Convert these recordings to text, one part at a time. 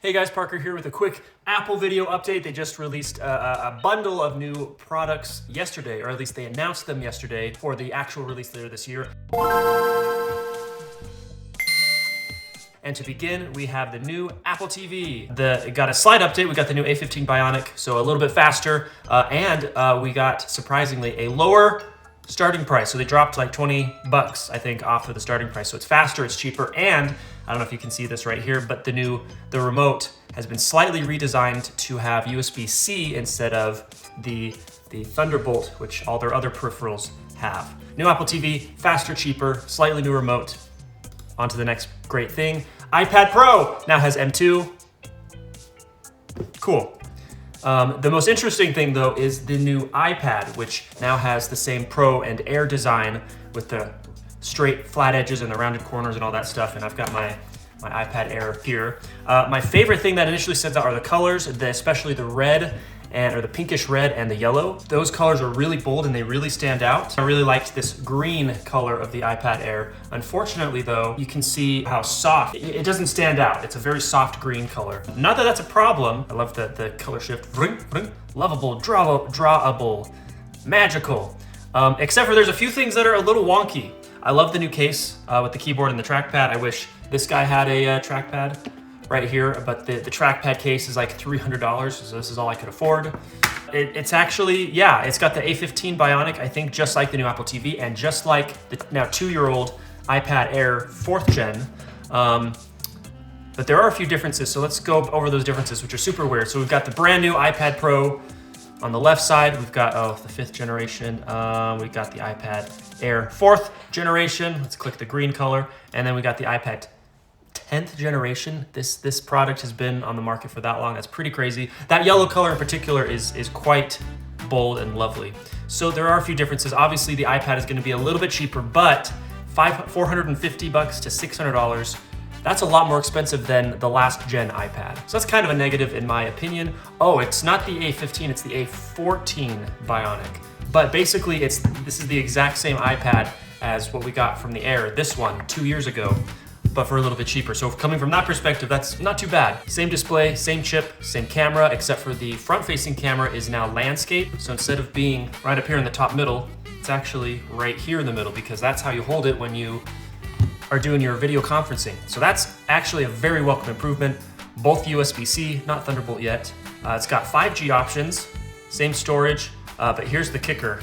Hey guys, Parker here with a quick Apple video update. They just released a bundle of new products yesterday, or at least they announced them yesterday for the actual release later this year. And to begin, we have the new Apple TV. It got a slight update. We got the new A15 Bionic, so a little bit faster, and we got, surprisingly, a lower starting price. So they dropped like 20 bucks, I think, off of the starting price. So it's faster, it's cheaper, and I don't know if you can see this right here, but the remote has been slightly redesigned to have USB-C instead of the Thunderbolt, which all their other peripherals have. New Apple TV, faster, cheaper, slightly new remote. On to the next great thing. iPad Pro now has M2. Cool. The most interesting thing though is the new iPad, which now has the same Pro and Air design with the straight flat edges and the rounded corners and all that stuff. And I've got my iPad Air here. My favorite thing that initially stands out are the colors, especially the red or the pinkish red and the yellow. Those colors are really bold and they really stand out. I really liked this green color of the iPad Air. Unfortunately though, you can see how soft, it doesn't stand out. It's a very soft green color. Not that that's a problem. I love the color shift. Lovable, drawable, magical. Except for there's a few things that are a little wonky. I love the new case with the keyboard and the trackpad. I wish this guy had a trackpad right here, but the trackpad case is like $300, so this is all I could afford. It's actually, yeah, it's got the A15 Bionic, I think just like the new Apple TV and just like the now 2-year-old iPad Air 4th gen. But there are a few differences, so let's go over those differences, which are super weird. So we've got the brand new iPad Pro on the left side. We've got, the 5th generation. We've got the iPad Air 4th generation. Let's click the green color. And then we got the iPad 10th generation. This product has been on the market for that long. That's pretty crazy. That yellow color in particular is quite bold and lovely. So there are a few differences. Obviously the iPad is gonna be a little bit cheaper, but $450 to $600, that's a lot more expensive than the last gen iPad. So that's kind of a negative in my opinion. Oh, it's not the A15, it's the A14 Bionic. But basically this is the exact same iPad as what we got from the Air, this one 2 years ago, but for a little bit cheaper. So coming from that perspective, that's not too bad. Same display, same chip, same camera, except for the front-facing camera is now landscape. So instead of being right up here in the top middle, it's actually right here in the middle because that's how you hold it when you are doing your video conferencing. So that's actually a very welcome improvement. Both USB-C, not Thunderbolt yet. It's got 5G options, same storage, but here's the kicker.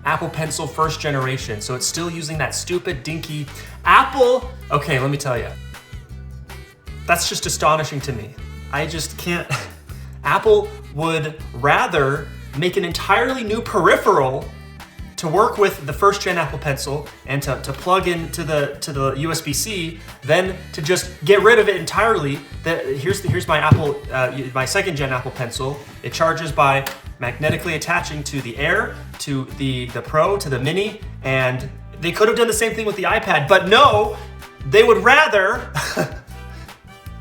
Apple Pencil 1st generation, so it's still using that stupid dinky Apple. Okay, let me tell you. That's just astonishing to me. I just can't. Apple would rather make an entirely new peripheral to work with the 1st gen Apple Pencil and to plug into the USB-C, than to just get rid of it entirely. Here's my Apple, my 2nd gen Apple Pencil. It charges by magnetically attaching to the Air, to the Pro, to the Mini, and they could have done the same thing with the iPad, but no, they would rather,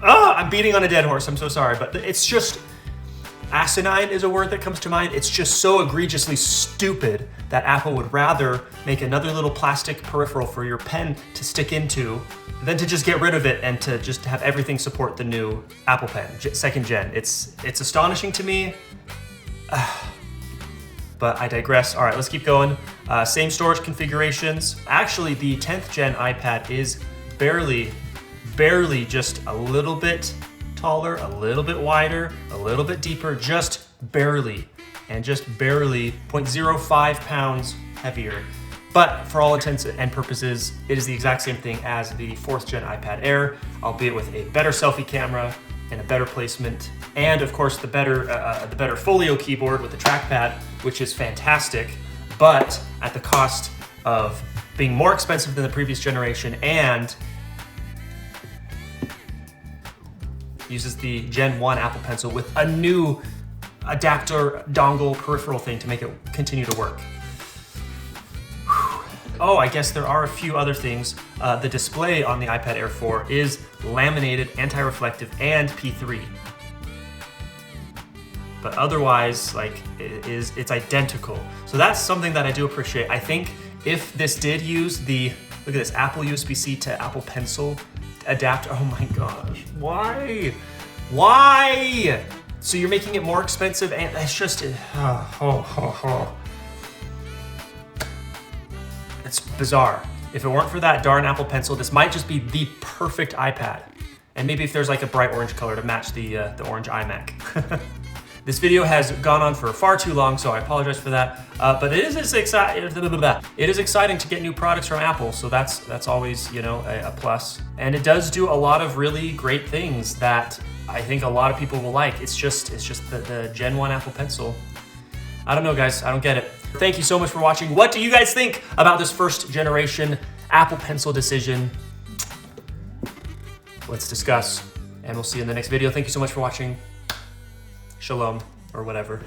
I'm beating on a dead horse, I'm so sorry, but it's just, asinine is a word that comes to mind. It's just so egregiously stupid that Apple would rather make another little plastic peripheral for your pen to stick into than to just get rid of it and to just have everything support the new Apple Pen, 2nd gen. It's astonishing to me. But I digress. All right, let's keep going. Same storage configurations. Actually, the 10th gen iPad is barely just a little bit taller, a little bit wider, a little bit deeper, just barely, and just barely 0.05 pounds heavier. But for all intents and purposes, it is the exact same thing as the 4th gen iPad Air, albeit with a better selfie camera and a better placement, and of course the better folio keyboard with the trackpad, which is fantastic, but at the cost of being more expensive than the previous generation and uses the Gen 1 Apple Pencil with a new adapter dongle peripheral thing to make it continue to work. Oh, I guess there are a few other things. The display on the iPad Air 4 is laminated, anti-reflective, and P3. But otherwise, it's identical. So that's something that I do appreciate. I think if this did use look at this, Apple USB-C to Apple Pencil adapter. Oh my gosh, why? Why? So you're making it more expensive, and it's just, it's bizarre. If it weren't for that darn Apple Pencil, this might just be the perfect iPad. And maybe if there's like a bright orange color to match the orange iMac. This video has gone on for far too long, so I apologize for that. But it is exciting to get new products from Apple, so that's always, you know, a plus. And it does do a lot of really great things that I think a lot of people will like. It's just the Gen 1 Apple Pencil. I don't know, guys. I don't get it. Thank you so much for watching. What do you guys think about this first generation Apple Pencil decision? Let's discuss, and we'll see you in the next video. Thank you so much for watching. Shalom, or whatever.